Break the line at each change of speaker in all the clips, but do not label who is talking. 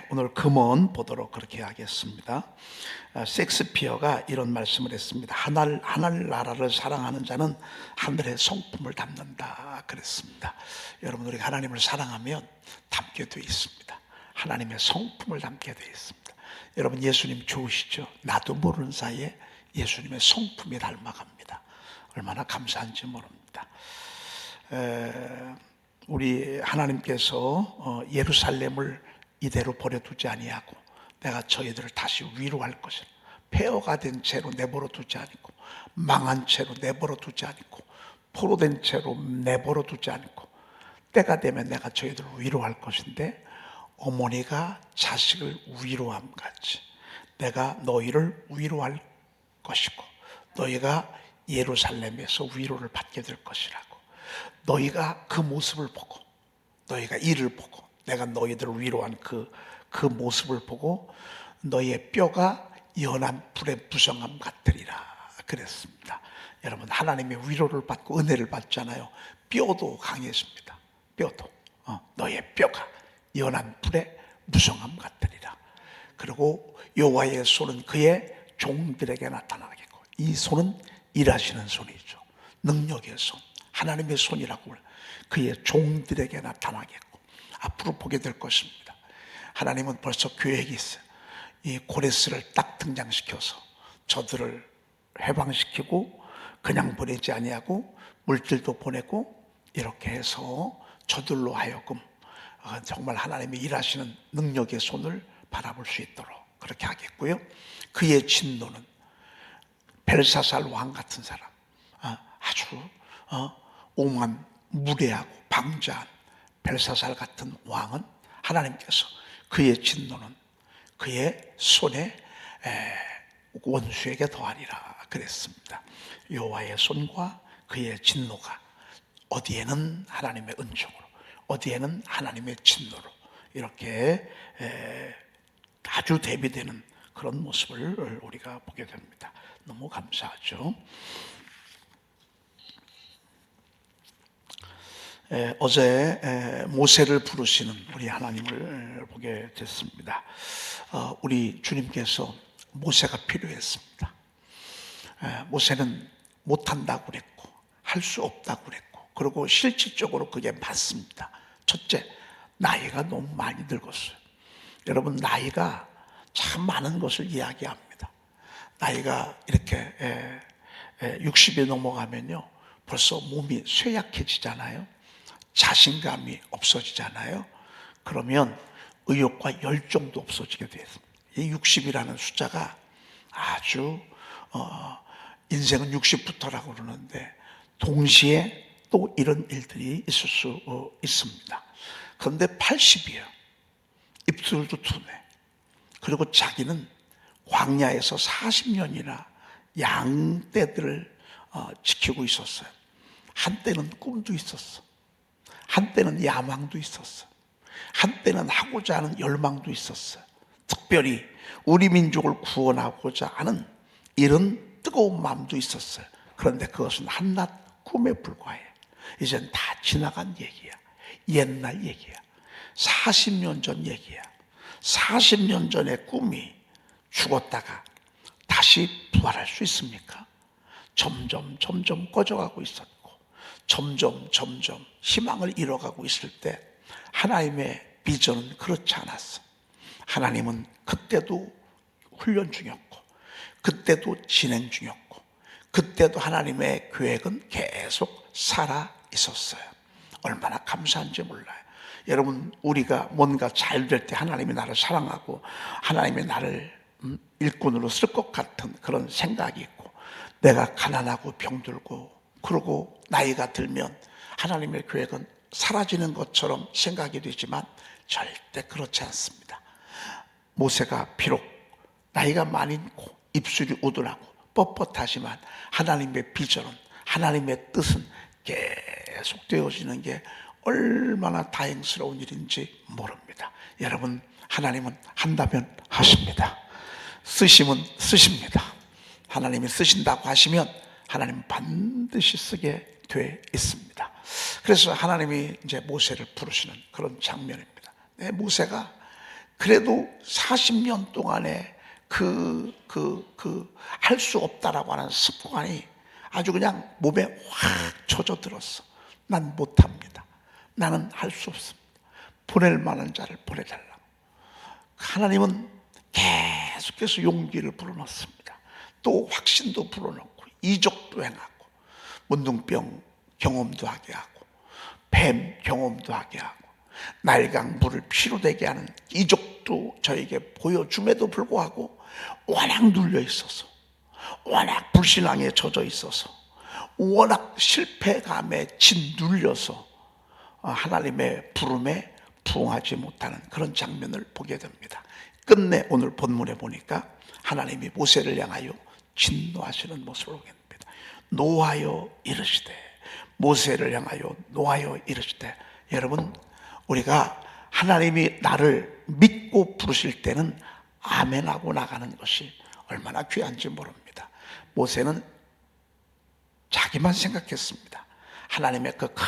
오늘 금원 보도록 그렇게 하겠습니다. 셰익스피어가 이런 말씀을 했습니다. 하늘 나라를 사랑하는 자는 하늘의 성품을 담는다 그랬습니다. 여러분, 우리가 하나님을 사랑하면 담게 되어 있습니다. 하나님의 성품을 담게 되어 있습니다. 여러분, 예수님 좋으시죠? 나도 모르는 사이에 예수님의 성품이 닮아갑니다. 얼마나 감사한지 모릅니다. 우리 하나님께서 예루살렘을 이대로 버려두지 아니하고 내가 저희들을 다시 위로할 것이라. 폐허가 된 채로 내버려 두지 않고, 망한 채로 내버려 두지 않고, 포로된 채로 내버려 두지 않고, 때가 되면 내가 저희들을 위로할 것인데, 어머니가 자식을 위로함 같이 내가 너희를 위로할 것이고, 너희가 예루살렘에서 위로를 받게 될 것이라고. 너희가 그 모습을 보고, 너희가 이를 보고, 내가 너희들을 위로한 그 모습을 보고 너희의 뼈가 연한 불의 무성함 같으리라 그랬습니다. 여러분, 하나님의 위로를 받고 은혜를 받잖아요. 뼈도 강해집니다. 뼈도 너희의 뼈가 연한 불의 무성함 같으리라. 그리고 여호와의 손은 그의 종들에게 나타나겠고, 이 손은 일하시는 손이죠. 능력의 손, 하나님의 손이라고 그의 종들에게 나타나겠고 앞으로 보게 될 것입니다. 하나님은 벌써 계획이 있어요. 이 고레스를 딱 등장시켜서 저들을 해방시키고 그냥 보내지 아니하고 물질도 보내고 이렇게 해서 저들로 하여금 정말 하나님이 일하시는 능력의 손을 바라볼 수 있도록 그렇게 하겠고요. 그의 진노는 벨사살 왕 같은 사람, 아주 오만 무례하고 방자한 벨사살 같은 왕은 하나님께서 그의 진노는 그의 손에 원수에게 더하리라 그랬습니다. 여호와의 손과 그의 진노가 어디에는 하나님의 은총으로, 어디에는 하나님의 진노로 이렇게 아주 대비되는 그런 모습을 우리가 보게 됩니다. 너무 감사하죠. 어제 모세를 부르시는 우리 하나님을 보게 됐습니다. 우리 주님께서 모세가 필요했습니다. 모세는 못한다고 그랬고 할 수 없다고 그랬고, 그리고 실질적으로 그게 맞습니다. 첫째, 나이가 너무 많이 늙었어요. 여러분, 나이가 참 많은 것을 이야기합니다. 나이가 이렇게 60이 넘어가면요 벌써 몸이 쇠약해지잖아요. 자신감이 없어지잖아요. 그러면 의욕과 열정도 없어지게 되었습니다. 이 60이라는 숫자가 아주 인생은 60부터라고 그러는데 동시에 또 이런 일들이 있을 수 있습니다. 그런데 80이에요. 입술도 두네. 그리고 자기는 광야에서 40년이나 양떼들을 지키고 있었어요. 한때는 꿈도 있었어. 한때는 야망도 있었어. 한때는 하고자 하는 열망도 있었어요. 특별히 우리 민족을 구원하고자 하는 이런 뜨거운 마음도 있었어요. 그런데 그것은 한낱 꿈에 불과해. 이젠 다 지나간 얘기야. 옛날 얘기야. 40년 전 얘기야. 40년 전의 꿈이 죽었다가 다시 부활할 수 있습니까? 점점 꺼져가고 있었고, 점점 희망을 잃어가고 있을 때 하나님의 비전은 그렇지 않았어. 하나님은 그때도 훈련 중이었고, 그때도 진행 중이었고, 그때도 하나님의 계획은 계속 살아 있었어요. 얼마나 감사한지 몰라요. 여러분, 우리가 뭔가 잘 될 때 하나님이 나를 사랑하고 하나님이 나를 일꾼으로 쓸 것 같은 그런 생각이 있고, 내가 가난하고 병들고 그러고 나이가 들면 하나님의 계획은 사라지는 것처럼 생각이 되지만 절대 그렇지 않습니다. 모세가 비록 나이가 많고 입술이 우둔하고 뻣뻣하지만 하나님의 비전은, 하나님의 뜻은 계속 되어지는 게 얼마나 다행스러운 일인지 모릅니다. 여러분, 하나님은 한다면 하십니다. 쓰시면 쓰십니다. 하나님이 쓰신다고 하시면 하나님은 반드시 쓰게 돼 있습니다. 그래서 하나님이 이제 모세를 부르시는 그런 장면입니다. 모세가 그래도 40년 동안에 할 수 없다라고 하는 습관이 아주 그냥 몸에 확 젖어들었어. 난 못합니다. 나는 할 수 없습니다. 보낼 만한 자를 보내달라고. 하나님은 계속해서 용기를 불어넣습니다. 또 확신도 불어넣고 이적도 행하고 문둥병 경험도 하게 하고 뱀 경험도 하게 하고 날강 물을 피로 되게 하는 이적도 저에게 보여줌에도 불구하고 워낙 눌려 있어서, 워낙 불신앙에 젖어 있어서, 워낙 실패감에 짓눌려서 하나님의 부름에 부응하지 못하는 그런 장면을 보게 됩니다. 끝내 오늘 본문에 보니까 하나님이 모세를 향하여 진노하시는 모습을 보게 됩니다. 노하여 이르시되, 모세를 향하여 노하여 이르시되. 여러분, 우리가 하나님이 나를 믿고 부르실 때는 아멘하고 나가는 것이 얼마나 귀한지 모릅니다. 모세는 자기만 생각했습니다. 하나님의 그 큰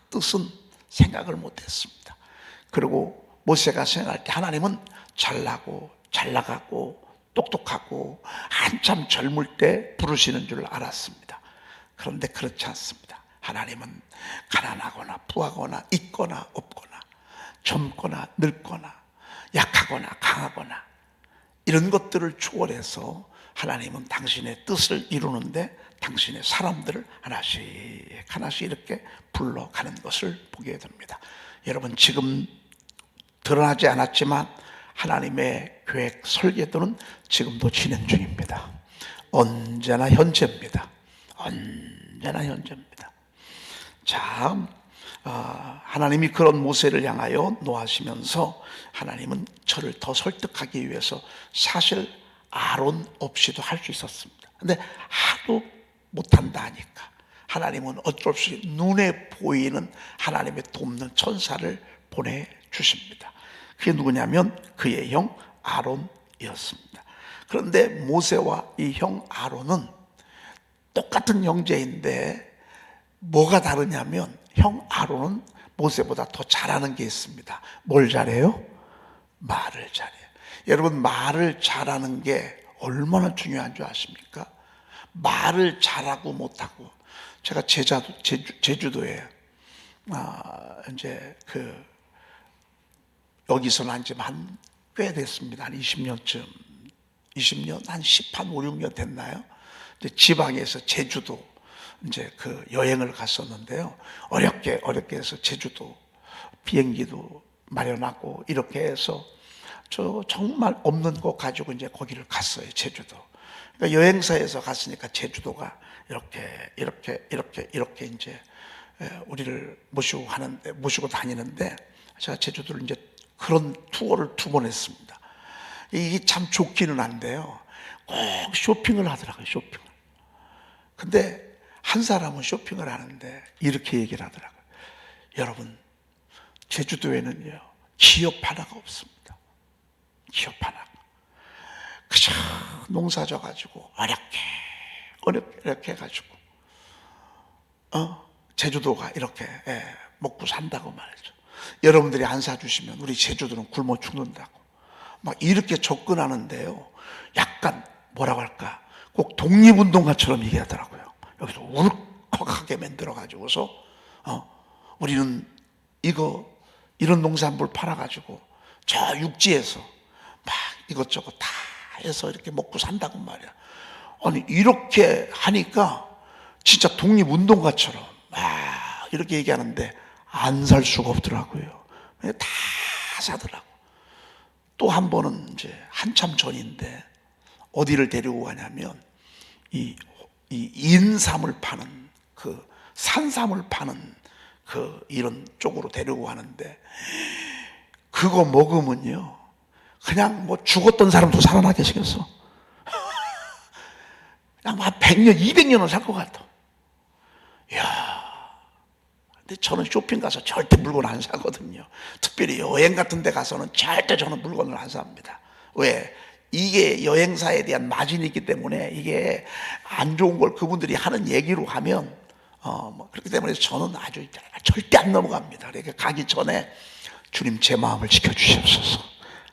뜻은 생각을 못했습니다. 그리고 모세가 생각할 때 하나님은 잘나고 잘나가고 똑똑하고 한참 젊을 때 부르시는 줄 알았습니다. 그런데 그렇지 않습니다. 하나님은 가난하거나 부하거나 있거나 없거나 젊거나 늙거나 약하거나 강하거나 이런 것들을 초월해서 하나님은 당신의 뜻을 이루는데 당신의 사람들을 하나씩 하나씩 이렇게 불러가는 것을 보게 됩니다. 여러분, 지금 드러나지 않았지만 하나님의 계획 설계도는 지금도 진행 중입니다. 언제나 현재입니다. 언제나 현재입니다. 자, 하나님이 그런 모세를 향하여 노하시면서 하나님은 저를 더 설득하기 위해서 사실 아론 없이도 할 수 있었습니다. 근데 하도 못한다 하니까 하나님은 어쩔 수 없이 눈에 보이는 하나님의 돕는 천사를 보내주십니다. 그게 누구냐면 그의 형 아론이었습니다. 그런데 모세와 이 형 아론은 똑같은 형제인데 뭐가 다르냐면 형 아론은 모세보다 더 잘하는 게 있습니다. 뭘 잘해요? 말을 잘해요. 여러분, 말을 잘하는 게 얼마나 중요한 줄 아십니까? 말을 잘하고 못하고. 제가 제주도에 이제 여기서 난 지 꽤 됐습니다. 한 20년쯤, 20년, 한 5, 6년 됐나요? 지방에서 제주도 이제 여행을 갔었는데요. 어렵게 해서 제주도 비행기도 마련하고 이렇게 해서 저 정말 없는 거 가지고 이제 거기를 갔어요. 제주도. 그러니까 여행사에서 갔으니까 제주도가 이렇게 이제 우리를 모시고 다니는데 제가 제주도를 이제 그런 투어를 2번 했습니다. 이게 참 좋기는 한데요. 꼭 쇼핑을 하더라고요. 쇼핑을. 근데 한 사람은 쇼핑을 하는데 이렇게 얘기를 하더라고요. 여러분, 제주도에는요 기업 하나가 없습니다. 기업 하나가. 그저 농사 져가지고 어렵게 해가지고 제주도가 이렇게 먹고 산다고 말이죠. 여러분들이 안 사주시면 우리 제주도는 굶어 죽는다고 막 이렇게 접근하는데요. 약간 뭐라고 할까, 꼭 독립운동가처럼 얘기하더라고요. 여기서 울컥하게 만들어가지고서 우리는 이런 농산물 팔아가지고 저 육지에서 막 이것저것 다 해서 이렇게 먹고 산다고 말이야. 아니, 이렇게 하니까 진짜 독립운동가처럼 막 이렇게 얘기하는데 안 살 수가 없더라고요. 다 사더라고. 또 한 번은 이제 한참 전인데 어디를 데리고 가냐면 이 인삼을 파는 산삼을 파는 이런 쪽으로 데리고 가는데 그거 먹으면요 그냥 뭐 죽었던 사람도 살아나게 생겼어. 그냥 막 100년, 200년은 살 것 같아. 이야. 근데 저는 쇼핑 가서 절대 물건 안 사거든요. 특별히 여행 같은 데 가서는 절대 저는 물건을 안 삽니다. 왜? 이게 여행사에 대한 마진이 있기 때문에 이게 안 좋은 걸 그분들이 하는 얘기로 하면 그렇기 때문에 저는 아주 절대 안 넘어갑니다. 그러니까 가기 전에 주님 제 마음을 지켜주시옵소서.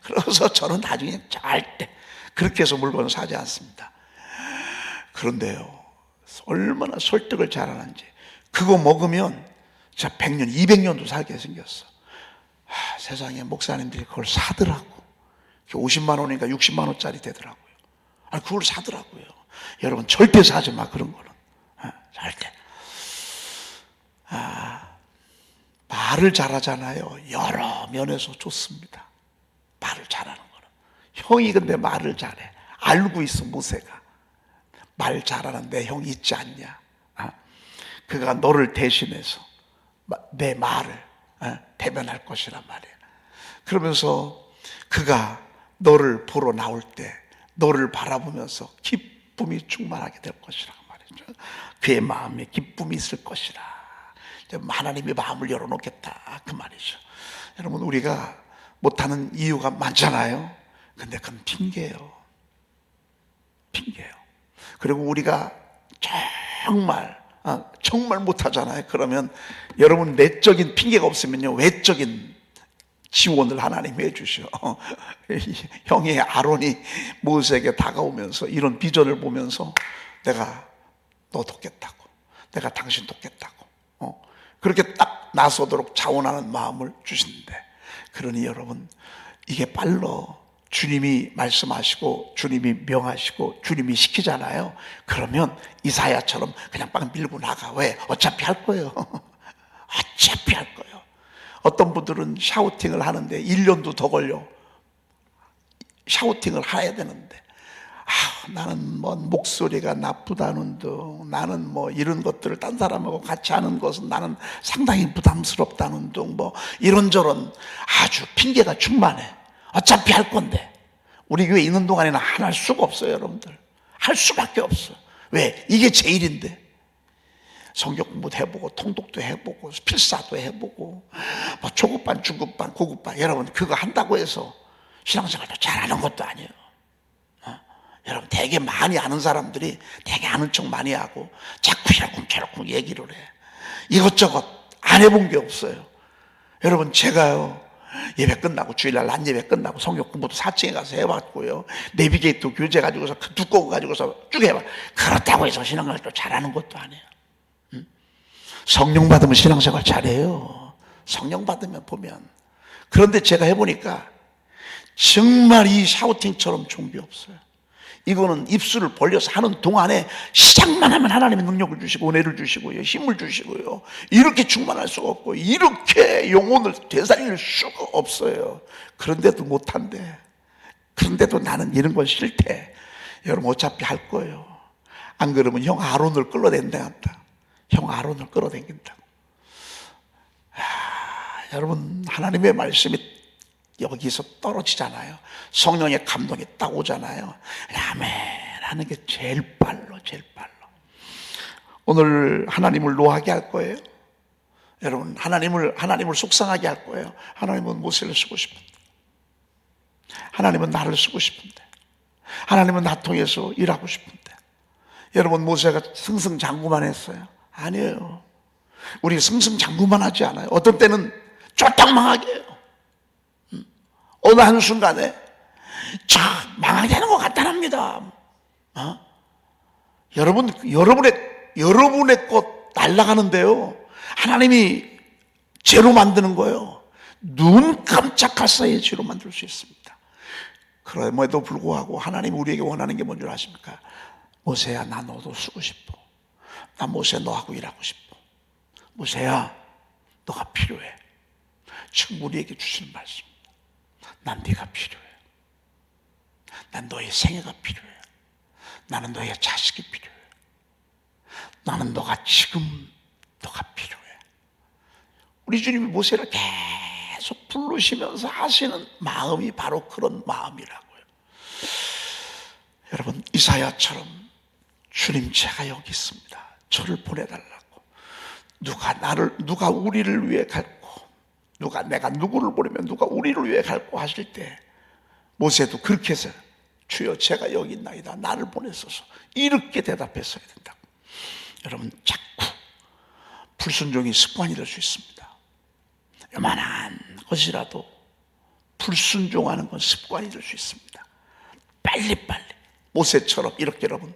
그래서 저는 나중에 절대 그렇게 해서 물건을 사지 않습니다. 그런데요, 얼마나 설득을 잘하는지. 그거 먹으면 진짜 100년, 200년도 살게 생겼어. 세상에 목사님들이 그걸 사더라고. 50만 원이니까 60만 원짜리 되더라고요. 그걸 사더라고요. 여러분 절대 사지 마, 그런 거는. 절대. 말을 잘하잖아요. 여러 면에서 좋습니다. 말을 잘하는 거는. 형이 근데 말을 잘해. 알고 있어, 모세가. 말 잘하는 내 형 있지 않냐. 그가 너를 대신해서 내 말을 대변할 것이란 말이야. 그러면서 그가 너를 보러 나올 때 너를 바라보면서 기쁨이 충만하게 될 것이란 말이죠. 그의 마음에 기쁨이 있을 것이라. 하나님이 마음을 열어놓겠다, 그 말이죠. 여러분, 우리가 못하는 이유가 많잖아요. 근데 그건 핑계예요. 핑계예요. 그리고 우리가 정말 못하잖아요. 그러면 여러분, 내적인 핑계가 없으면요, 외적인 지원을 하나님이 해주셔. 형이 아론이 모세에게 다가오면서 이런 비전을 보면서 내가 너 돕겠다고, 내가 당신 돕겠다고, 그렇게 딱 나서도록 자원하는 마음을 주시는데, 그러니 여러분, 이게 빨로 주님이 말씀하시고 주님이 명하시고 주님이 시키잖아요. 그러면 이사야처럼 그냥 빵 밀고 나가. 왜? 어차피 할 거예요. 어차피 할 거예요. 어떤 분들은 샤우팅을 하는데 1년도 더 걸려. 샤우팅을 해야 되는데, 나는 뭐 목소리가 나쁘다는 둥, 나는 뭐 이런 것들을 딴 사람하고 같이 하는 것은 나는 상당히 부담스럽다는 둥, 뭐 이런저런 아주 핑계가 충만해. 어차피 할 건데. 우리 교회 있는 동안에는 안 할 수가 없어요, 여러분들. 할 수밖에 없어. 왜? 이게 제일인데. 성경 공부도 해보고 통독도 해보고 필사도 해보고 뭐 초급반, 중급반, 고급반. 여러분, 그거 한다고 해서 신앙생활도 잘하는 것도 아니에요. 여러분, 되게 많이 아는 사람들이 되게 아는 척 많이 하고 자꾸 이러쿵저러쿵 얘기를 해. 이것저것 안 해본 게 없어요. 여러분, 제가요, 예배 끝나고 주일날 낮 예배 끝나고 성경 공부도 4층에 가서 해봤고요, 내비게이터 교재 가지고서 그 두꺼운 거 가지고서 쭉 해봐. 그렇다고 해서 신앙생활도 잘하는 것도 아니에요. 성령 받으면 신앙생활 잘해요. 성령 받으면 보면. 그런데 제가 해보니까 정말 이 샤우팅처럼 좋은 게 없어요. 이거는 입술을 벌려서 하는 동안에 시작만 하면 하나님의 능력을 주시고 은혜를 주시고요, 힘을 주시고요, 이렇게 충만할 수가 없고 이렇게 영혼을 되살릴 수가 없어요. 그런데도 못한대. 그런데도 나는 이런 건 싫대. 여러분, 어차피 할 거예요. 안 그러면 형 아론을 끌어댄다. 형 아론을 끌어당긴다고. 여러분, 하나님의 말씀이 여기서 떨어지잖아요. 성령의 감동이 딱 오잖아요. 아멘 하는 게 제일 빨라. 오늘 하나님을 노하게 할 거예요. 여러분, 하나님을 속상하게 할 거예요. 하나님은 모세를 쓰고 싶은데, 하나님은 나를 쓰고 싶은데, 하나님은 나 통해서 일하고 싶은데. 여러분, 모세가 승승장구만 했어요? 아니에요. 우리 승승장구만 하지 않아요. 어떤 때는 쫄딱망하게 해요. 어느 한순간에 망하게 되는 것 같다랍니다. 여러분의 것 날아가는데요, 하나님이 죄로 만드는 거예요. 눈 깜짝할 사이에 죄로 만들 수 있습니다. 그럼에도 불구하고 하나님이 우리에게 원하는 게 뭔지 아십니까? 모세야, 나 너도 쓰고 싶어. 나 모세 너하고 일하고 싶어. 모세야, 너가 필요해. 지금 우리에게 주시는 말씀. 난 네가 필요해. 난 너의 생애가 필요해. 나는 너의 자식이 필요해. 나는 너가 필요해. 우리 주님이 모세를 계속 부르시면서 하시는 마음이 바로 그런 마음이라고요. 여러분, 이사야처럼 주님, 제가 여기 있습니다. 저를 보내달라고. 누가 우리를 위해 갈고, 내가 누구를 보내면 누가 우리를 위해 갈고 하실 때, 모세도 그렇게 해서 주여, 제가 여기 있나이다. 나를 보내소서. 이렇게 대답했어야 된다고. 여러분, 자꾸 불순종이 습관이 될 수 있습니다. 요만한 것이라도 불순종하는 건 습관이 될 수 있습니다. 빨리빨리 모세처럼 이렇게 여러분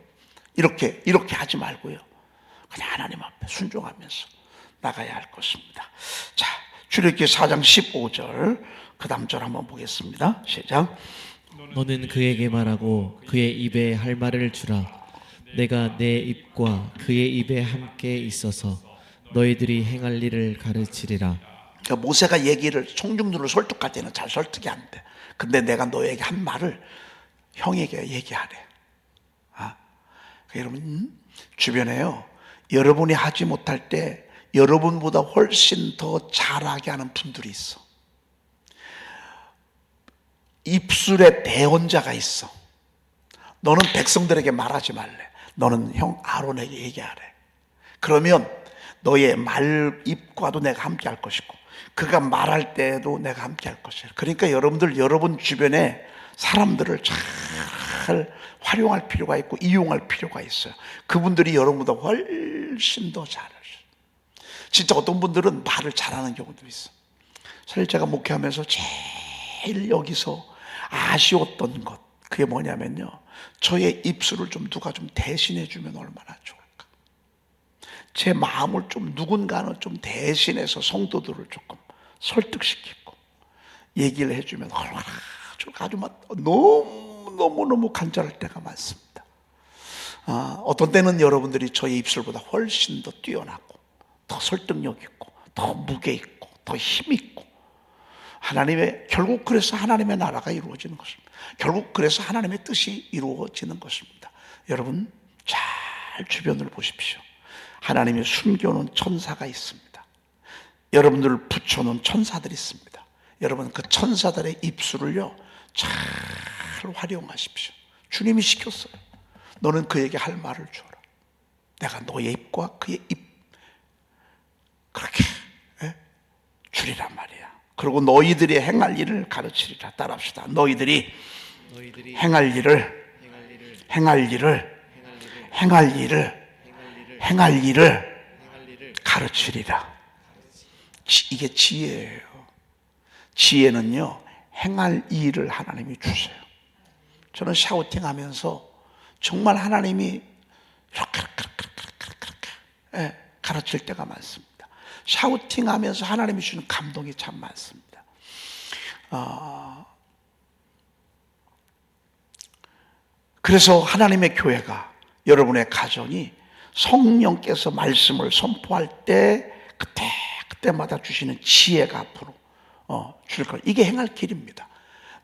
이렇게 하지 말고요. 그냥 하나님 앞에 순종하면서 나가야 할 것입니다. 자, 출애굽기 4장 15절 그 다음 절 한번 보겠습니다. 시작.
너는 그에게 말하고 그의 입에 할 말을 주라. 내가 내 입과 그의 입에 함께 있어서 너희들이 행할 일을 가르치리라.
그러니까 모세가 얘기를 청중들을 설득할 때는 잘 설득이 안 돼. 근데 내가 너에게 한 말을 형에게 얘기하래. 여러분 주변에요, 여러분이 하지 못할 때 여러분보다 훨씬 더 잘하게 하는 분들이 있어. 입술에 대언자가 있어. 너는 백성들에게 말하지 말래. 너는 형 아론에게 얘기하래. 그러면 너의 말 입과도 내가 함께 할 것이고 그가 말할 때에도 내가 함께 할 것이야. 그러니까 여러분들 여러분 주변에 사람들을 잘 활용할 필요가 있고 이용할 필요가 있어요. 그분들이 여러분보다 훨씬 더 잘하셔. 진짜 어떤 분들은 말을 잘하는 경우도 있어. 사실 제가 목회하면서 제일 여기서 아쉬웠던 것, 그게 뭐냐면요, 저의 입술을 좀 누가 좀 대신해 주면 얼마나 좋을까. 제 마음을 좀 누군가는 좀 대신해서 성도들을 조금 설득시키고 얘기를 해주면 얼마나 좋을까. 아주 너무 간절할 때가 많습니다. 어떤 때는 여러분들이 저의 입술보다 훨씬 더 뛰어나고 더 설득력 있고 더 무게 있고 더 힘 있고, 결국 그래서 하나님의 나라가 이루어지는 것입니다. 결국 그래서 하나님의 뜻이 이루어지는 것입니다. 여러분 잘 주변을 보십시오. 하나님이 숨겨놓은 천사가 있습니다. 여러분들을 붙여놓은 천사들이 있습니다. 여러분 그 천사들의 입술을요 잘 활용하십시오. 주님이 시켰어요. 너는 그에게 할 말을 주어라. 내가 너의 입과 그의 입 그렇게 주리란 말이야. 그리고 너희들이 행할 일을 가르치리라. 따라합시다. 너희들이 행할 일을 가르치리라. 이게 지혜예요. 지혜는요, 행할 일을 하나님이 주세요. 저는 샤우팅하면서 정말 하나님이 이렇게 가르칠 때가 많습니다. 샤우팅하면서 하나님이 주는 감동이 참 많습니다. 그래서 하나님의 교회가, 여러분의 가정이 성령께서 말씀을 선포할 때 그때마다 주시는 지혜가 앞으로 줄 거예요. 이게 행할 길입니다.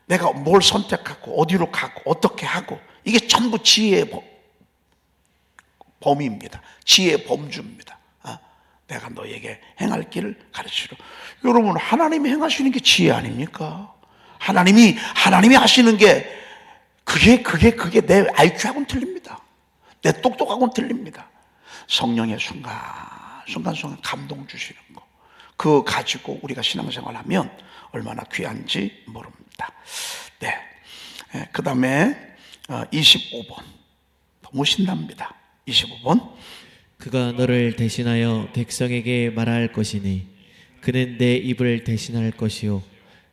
내가 뭘 선택하고 어디로 가고 어떻게 하고, 이게 전부 지혜의 범위입니다. 지혜의 범주입니다. 내가 너에게 행할 길을 가르치려. 여러분, 하나님이 행하시는 게 지혜 아닙니까? 하나님이 하시는 게 그게 내 IQ하고는 틀립니다. 내 똑똑하고는 틀립니다. 성령의 순간순간 감동 주시는 거, 그거 가지고 우리가 신앙생활하면 얼마나 귀한지 모릅니다. 네. 그 다음에 25번 너무 신납니다. 25번.
그가 너를 대신하여 백성에게 말할 것이니 그는 내 입을 대신할 것이요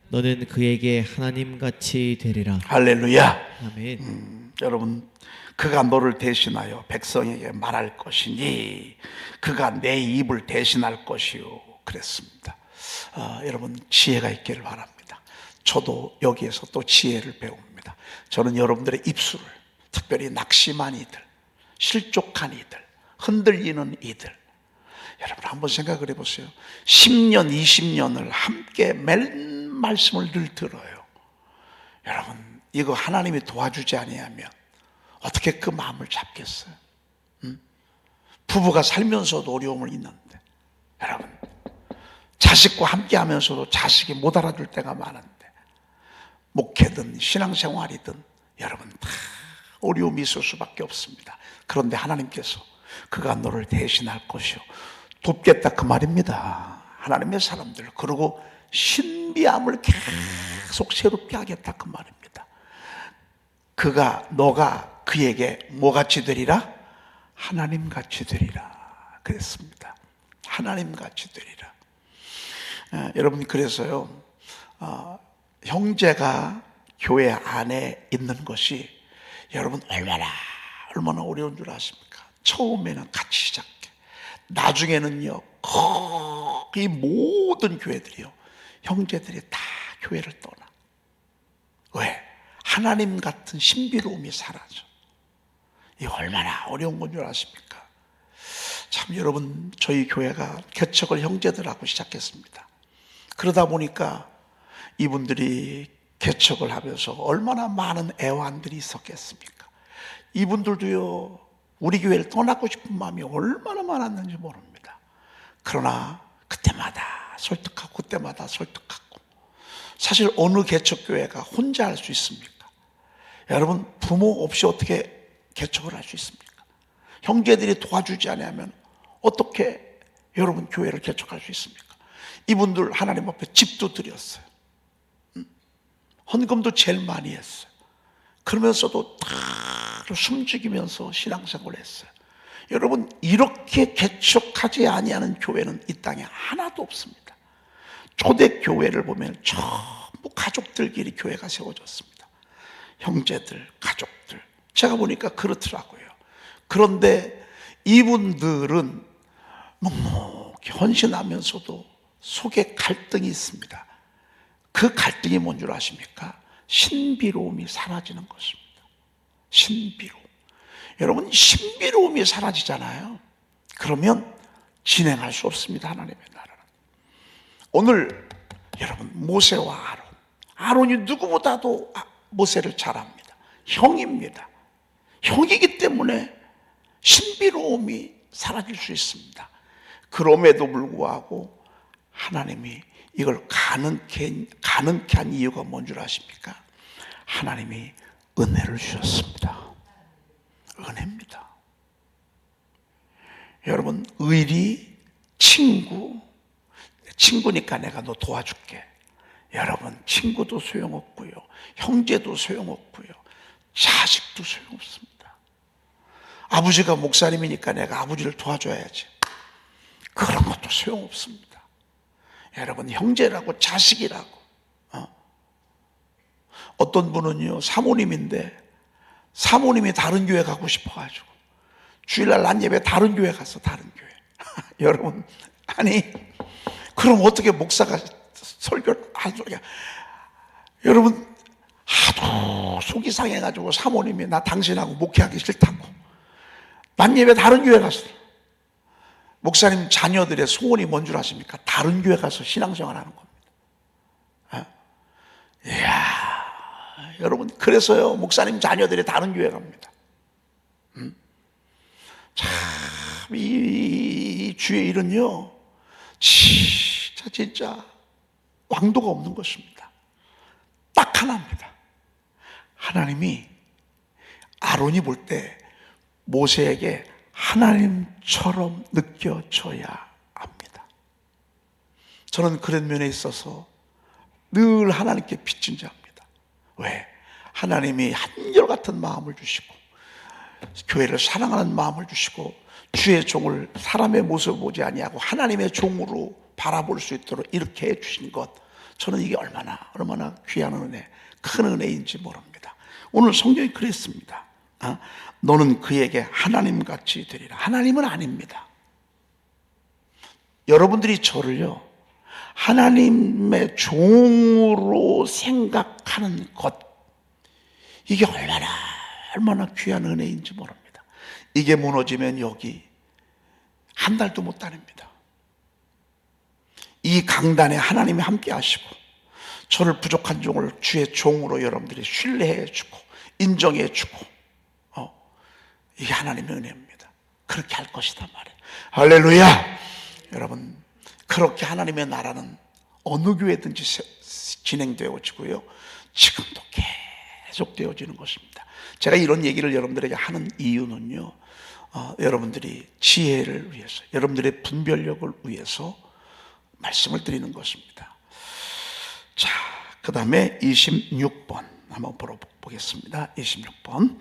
너는 그에게 하나님같이 되리라.
할렐루야.
아멘.
여러분, 그가 너를 대신하여 백성에게 말할 것이니 그가 내 입을 대신할 것이요 그랬습니다. 여러분 지혜가 있기를 바랍니다. 저도 여기에서 또 지혜를 배웁니다. 저는 여러분들의 입술을, 특별히 낙심한 이들, 실족한 이들, 흔들리는 이들, 여러분 한번 생각을 해보세요. 10년, 20년을 함께 매일 말씀을 늘 들어요. 여러분 이거 하나님이 도와주지 아니하면 어떻게 그 마음을 잡겠어요? 부부가 살면서도 어려움을 있는데, 여러분 자식과 함께 하면서도 자식이 못 알아들 때가 많은데, 목회든 신앙생활이든 여러분 다 어려움이 있을 수밖에 없습니다. 그런데 하나님께서 그가 너를 대신할 것이요 돕겠다 그 말입니다. 하나님의 사람들, 그리고 신비함을 계속 새롭게 하겠다 그 말입니다. 너가 그에게 뭐같이 되리라? 하나님같이 되리라 그랬습니다. 하나님같이 되리라. 여러분 그래서요, 형제가 교회 안에 있는 것이 여러분 얼마나 어려운 줄 아십니까? 처음에는 같이 시작해. 나중에는요, 거의 모든 교회들이요, 형제들이 다 교회를 떠나. 왜? 하나님 같은 신비로움이 사라져. 이 얼마나 어려운 건 줄 아십니까? 참 여러분, 저희 교회가 개척을 형제들하고 시작했습니다. 그러다 보니까 이분들이 개척을 하면서 얼마나 많은 애환들이 있었겠습니까? 이분들도요, 우리 교회를 떠나고 싶은 마음이 얼마나 많았는지 모릅니다. 그러나 그때마다 설득하고 사실 어느 개척교회가 혼자 할 수 있습니까? 여러분, 부모 없이 어떻게 개척을 할 수 있습니까? 형제들이 도와주지 않으면 어떻게 여러분 교회를 개척할 수 있습니까? 이분들 하나님 앞에 집도 드렸어요. 헌금도 제일 많이 했어요. 그러면서도 다 숨죽이면서 신앙생활을 했어요. 여러분, 이렇게 개척하지 아니하는 교회는 이 땅에 하나도 없습니다. 초대교회를 보면 전부 가족들끼리 교회가 세워졌습니다. 형제들, 가족들. 제가 보니까 그렇더라고요. 그런데 이분들은 묵묵히 헌신하면서도 속에 갈등이 있습니다. 그 갈등이 뭔 줄 아십니까? 신비로움이 사라지는 것입니다. 신비로움. 여러분, 신비로움이 사라지잖아요. 그러면 진행할 수 없습니다. 하나님의 나라는. 오늘 여러분, 모세와 아론이 누구보다도 모세를 잘 압니다. 형입니다. 형이기 때문에 신비로움이 사라질 수 있습니다. 그럼에도 불구하고 하나님이 이걸 가능케 한 이유가 뭔 줄 아십니까? 하나님이 은혜를 주셨습니다. 은혜입니다. 여러분, 의리, 친구니까 내가 너 도와줄게. 여러분, 친구도 소용없고요, 형제도 소용없고요, 자식도 소용없습니다. 아버지가 목사님이니까 내가 아버지를 도와줘야지. 그런 것도 소용없습니다. 여러분, 형제라고 자식이라고. 어떤 분은요, 사모님인데 사모님이 다른 교회 가고 싶어가지고 주일날 낮 예배 다른 교회 가서 다른 교회. 여러분, 아니 그럼 어떻게 목사가 설교를 한 소리야? 여러분, 하도 속이 상해가지고 사모님이 나 당신하고 목회하기 싫다고 낮 예배 다른 교회 갔어. 목사님 자녀들의 소원이 뭔 줄 아십니까? 다른 교회 가서 신앙생활 하는 겁니다. 이야, 여러분, 그래서요, 목사님 자녀들이 다른 교회 갑니다. 참, 이 주의 일은요, 진짜 왕도가 없는 것입니다. 딱 하나입니다. 하나님이 아론이 볼 때 모세에게 하나님처럼 느껴져야 합니다. 저는 그런 면에 있어서 늘 하나님께 빚진 자입니다. 왜? 하나님이 한결같은 마음을 주시고 교회를 사랑하는 마음을 주시고 주의 종을 사람의 모습을 보지 아니하고 하나님의 종으로 바라볼 수 있도록 이렇게 해주신 것, 저는 이게 얼마나 귀한 은혜, 큰 은혜인지 모릅니다. 오늘 성경이 그랬습니다. 너는 그에게 하나님같이 되리라. 하나님은 아닙니다. 여러분들이 저를요, 하나님의 종으로 생각하는 것, 이게 얼마나 귀한 은혜인지 모릅니다. 이게 무너지면 여기 한 달도 못 다닙니다. 이 강단에 하나님이 함께 하시고 저를 부족한 종을 주의 종으로 여러분들이 신뢰해 주고 인정해 주고, 이게 하나님의 은혜입니다. 그렇게 할 것이다 말이에요. 할렐루야. 여러분, 그렇게 하나님의 나라는 어느 교회든지 진행되어지고요, 지금도 계속 되어지는 것입니다. 제가 이런 얘기를 여러분들에게 하는 이유는요, 여러분들이 지혜를 위해서, 여러분들의 분별력을 위해서 말씀을 드리는 것입니다. 자, 그 다음에 26번 한번 보겠습니다. 26번.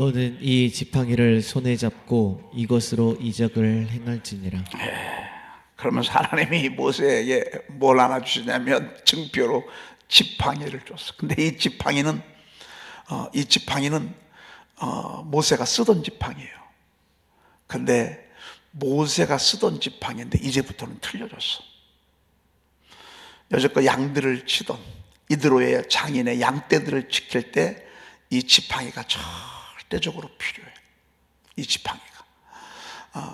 너는 이 지팡이를 손에 잡고 이것으로 이적을 행할지니라.
그러면서 하나님이 모세에게 뭘 하나 주시냐면 증표로 지팡이를 줬어. 근데 이 지팡이는 모세가 쓰던 지팡이에요. 근데 모세가 쓰던 지팡이인데 이제부터는 틀려졌어. 여태껏 양들을 치던 이드로의 장인의 양떼들을 지킬 때 이 지팡이가 절대적으로 필요해. 이 지팡이가.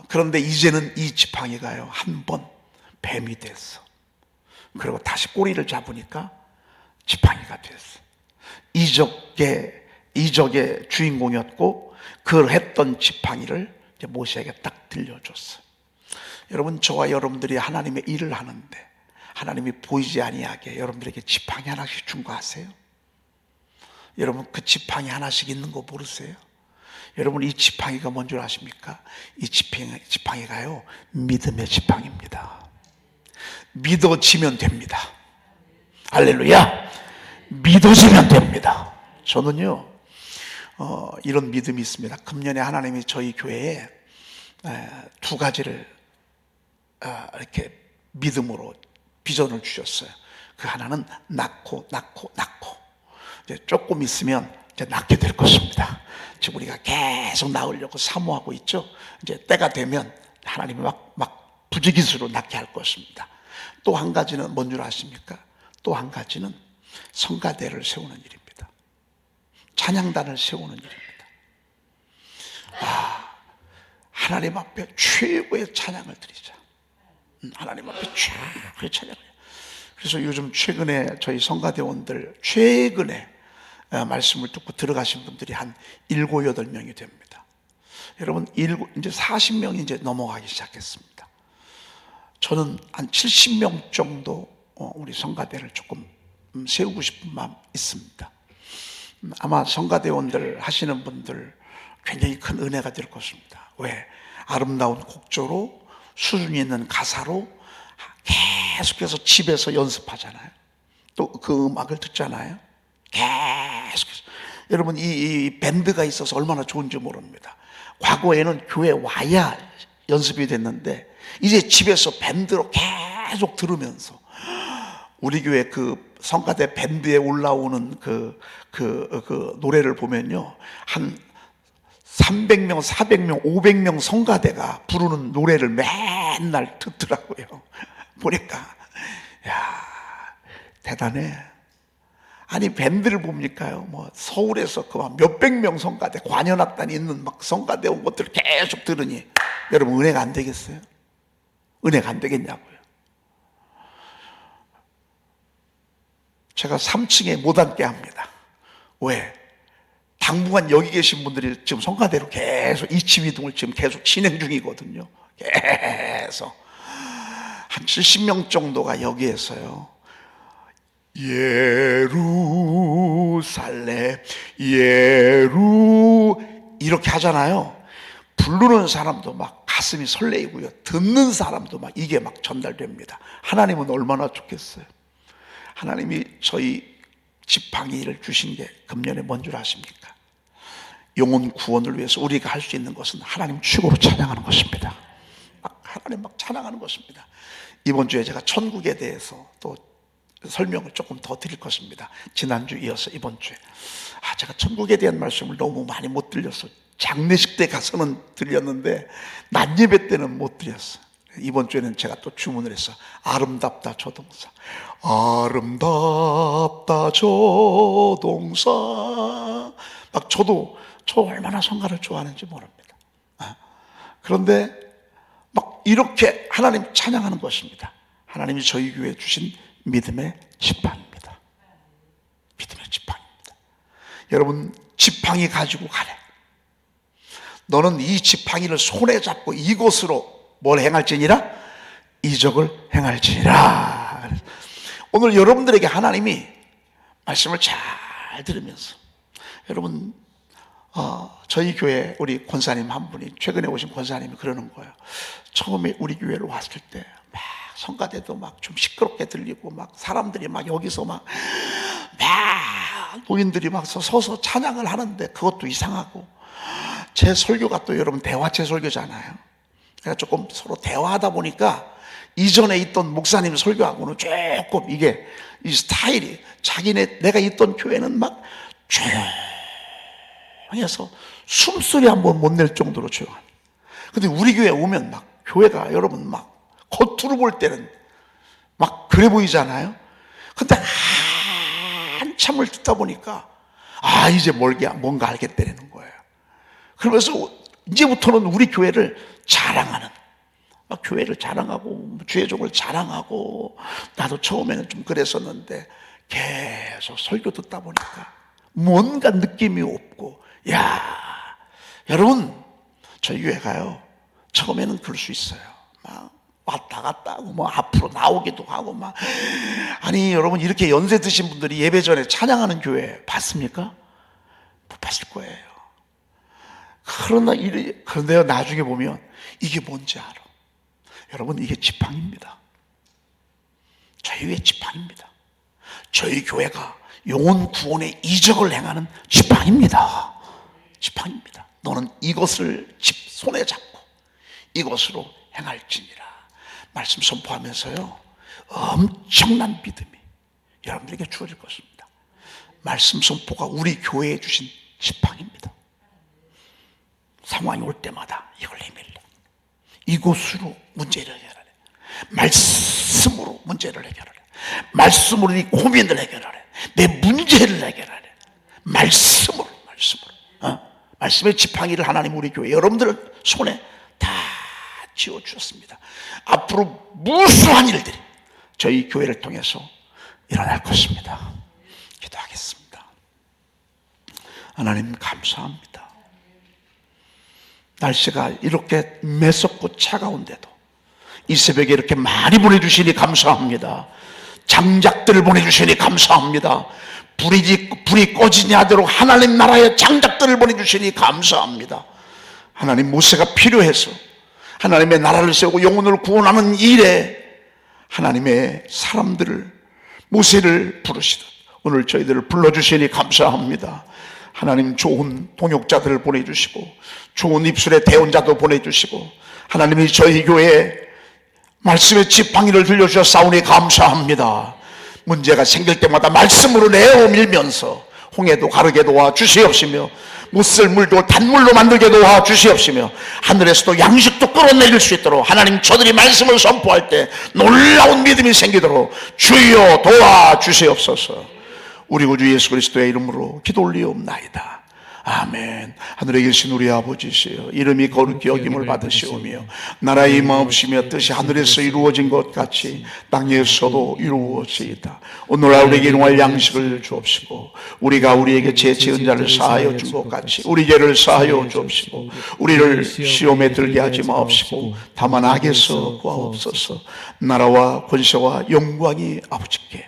그런데 이제는 이 지팡이가요, 한 번 뱀이 됐어. 그리고 다시 꼬리를 잡으니까 지팡이가 됐어. 이적의 주인공이었고 그걸 했던 지팡이를 이제 모세에게 딱 들려줬어. 여러분, 저와 여러분들이 하나님의 일을 하는데 하나님이 보이지 아니하게 여러분들에게 지팡이 하나씩 준 거 아세요? 여러분, 그 지팡이 하나씩 있는 거 모르세요? 여러분, 이 지팡이가 뭔 줄 아십니까? 이 지팡이가요, 믿음의 지팡이입니다. 믿어지면 됩니다. 할렐루야! 믿어지면 됩니다. 저는요, 이런 믿음이 있습니다. 금년에 하나님이 저희 교회에 두 가지를 이렇게 믿음으로 비전을 주셨어요. 그 하나는 낳고 이제 조금 있으면 이제 낳게 될 것입니다. 지금 우리가 계속 낳으려고 사모하고 있죠. 이제 때가 되면 하나님이 막 부지기수로 낳게 할 것입니다. 또 한 가지는 뭔 줄 아십니까? 또 한 가지는 성가대를 세우는 일입니다. 찬양단을 세우는 일입니다. 하나님 앞에 최고의 찬양을 드리자. 하나님 앞에 최고의 찬양을. 그래서 요즘 최근에 저희 성가대원들 최근에 말씀을 듣고 들어가신 분들이 한 7, 8명이 됩니다. 여러분, 이제 40명이 이제 넘어가기 시작했습니다. 저는 한 70명 정도 우리 성가대를 조금 세우고 싶은 마음 있습니다. 아마 성가대원들 하시는 분들 굉장히 큰 은혜가 될 것입니다. 왜? 아름다운 곡조로 수준이 있는 가사로 계속해서 집에서 연습하잖아요. 또 그 음악을 듣잖아요. 계속해서. 여러분, 이 밴드가 있어서 얼마나 좋은지 모릅니다. 과거에는 교회 와야 연습이 됐는데 이제 집에서 밴드로 계속 들으면서 우리 교회 그 성가대 밴드에 올라오는 그 노래를 보면요, 한 300명, 400명, 500명 성가대가 부르는 노래를 맨날 듣더라고요. 보니까 야, 대단해. 아니, 밴드를 봅니까요? 뭐 서울에서 그 몇백 명 성가대, 관현악단이 있는 막 성가대 온 것들을 계속 들으니 여러분, 은혜가 안 되겠어요? 은혜가 안 되겠냐고요. 제가 3층에 못 앉게 합니다. 왜? 당분간 여기 계신 분들이 지금 성가대로 계속 이침 이동을 지금 계속 진행 중이거든요. 계속 한 70명 정도가 여기에서요, 예루살렘 이렇게 하잖아요. 부르는 사람도 막 가슴이 설레이고요, 듣는 사람도 막 이게 막 전달됩니다. 하나님은 얼마나 좋겠어요. 하나님이 저희 지팡이를 주신 게 금년에 뭔 줄 아십니까? 영혼 구원을 위해서 우리가 할 수 있는 것은 하나님 최고로 찬양하는 것입니다. 하나님 막 찬양하는 것입니다. 이번 주에 제가 천국에 대해서 또 설명을 조금 더 드릴 것입니다. 지난주 이어서 이번 주에 제가 천국에 대한 말씀을 너무 많이 못 드렸어요. 장례식 때 가서는 들렸는데 낮 예배 때는 못 드렸어요. 이번 주에는 제가 또 주문을 해서 아름답다 저 동사, 아름답다 저 동사. 막 저도 저 얼마나 성가를 좋아하는지 모릅니다. 그런데 막 이렇게 하나님 찬양하는 것입니다. 하나님이 저희 교회에 주신 믿음의 지팡이입니다. 믿음의 지팡이입니다. 여러분, 지팡이 가지고 가래. 너는 이 지팡이를 손에 잡고 이곳으로 뭘 행할지니라? 이적을 행할지니라. 오늘 여러분들에게 하나님이 말씀을 잘 들으면서, 여러분, 저희 교회 우리 권사님 한 분이, 최근에 오신 권사님이 그러는 거예요. 처음에 우리 교회로 왔을 때 막 성가대도 막 좀 시끄럽게 들리고 막 사람들이 막 여기서 막 노인들이 막 서서 찬양을 하는데 그것도 이상하고, 제 설교가 또 여러분 대화체 설교잖아요. 그러니까 조금 서로 대화하다 보니까 이전에 있던 목사님 설교하고는 조금 이게 이 스타일이 내가 있던 교회는 막 조용해서 숨소리 한번 못 낼 정도로 조용합니다. 근데 우리 교회 오면 막 교회가 여러분 막 겉으로 볼 때는 막 그래 보이잖아요. 근데 한참을 듣다 보니까 이제 뭔가 알겠다는 거예요. 그러면서 이제부터는 우리 교회를 자랑하는, 막 교회를 자랑하고 주의종을 자랑하고, 나도 처음에는 좀 그랬었는데 계속 설교 듣다 보니까 뭔가 느낌이 없고, 여러분 저희 교회가요 처음에는 그럴 수 있어요. 막 왔다 갔다 하고 뭐 앞으로 나오기도 하고 막. 아니 여러분, 이렇게 연세 드신 분들이 예배 전에 찬양하는 교회 봤습니까? 못 봤을 거예요. 그런데 나중에 보면 이게 뭔지 알아. 여러분, 이게 지팡입니다. 저희 교회 지팡입니다. 저희 교회가 영혼 구원의 이적을 행하는 지팡입니다. 지팡입니다. 너는 이것을 손에 잡고 이것으로 행할지니라. 말씀 선포하면서요 엄청난 믿음이 여러분들에게 주어질 것입니다. 말씀 선포가 우리 교회에 주신 지팡입니다. 상황이 올 때마다 이걸 내밀래. 이곳으로 문제를 해결하래. 말씀으로 문제를 해결하래. 말씀으로 네 고민을 해결하래. 내 문제를 해결하래. 말씀으로. 말씀의 지팡이를 하나님 우리 교회 여러분들 손에 다 쥐어주셨습니다. 앞으로 무수한 일들이 저희 교회를 통해서 일어날 것입니다. 기도하겠습니다. 하나님 감사합니다. 날씨가 이렇게 매섭고 차가운데도 이 새벽에 이렇게 많이 보내주시니 감사합니다. 장작들을 보내주시니 감사합니다. 불이 꺼지지 않도록 하나님 나라의 장작들을 보내주시니 감사합니다. 하나님, 모세가 필요해서 하나님의 나라를 세우고 영혼을 구원하는 일에 하나님의 사람들을, 모세를 부르시듯 오늘 저희들을 불러주시니 감사합니다. 하나님, 좋은 동역자들을 보내주시고 좋은 입술의 대언자도 보내주시고 하나님이 저희 교회에 말씀의 지팡이를 들려주셔 싸우니 감사합니다. 문제가 생길 때마다 말씀으로 내어 밀면서 홍해도 가르게 도와주시옵시며 못 쓸 물도 단물로 만들게 도와주시옵시며 하늘에서도 양식도 끌어내릴 수 있도록 하나님, 저들이 말씀을 선포할 때 놀라운 믿음이 생기도록 주여 도와주시옵소서. 우리 구주 예수 그리스도의 이름으로 기도 올리옵나이다. 아멘. 하늘에 계신 우리 아버지시여, 이름이 거룩히 여김을 받으시오며 나라의 임하옵시며 뜻이 하늘에서 이루어진 것 같이 땅에서도 이루어지이다. 오늘날 우리에게 일용할 양식을 주옵시고 우리가 우리에게 죄 지은 자를 사하여 준 것 같이 우리 죄를 사하여 주옵시고 우리를 시험에 들게 하지 마옵시고 다만 악에서 구하옵소서. 나라와 권세와 영광이 아버지께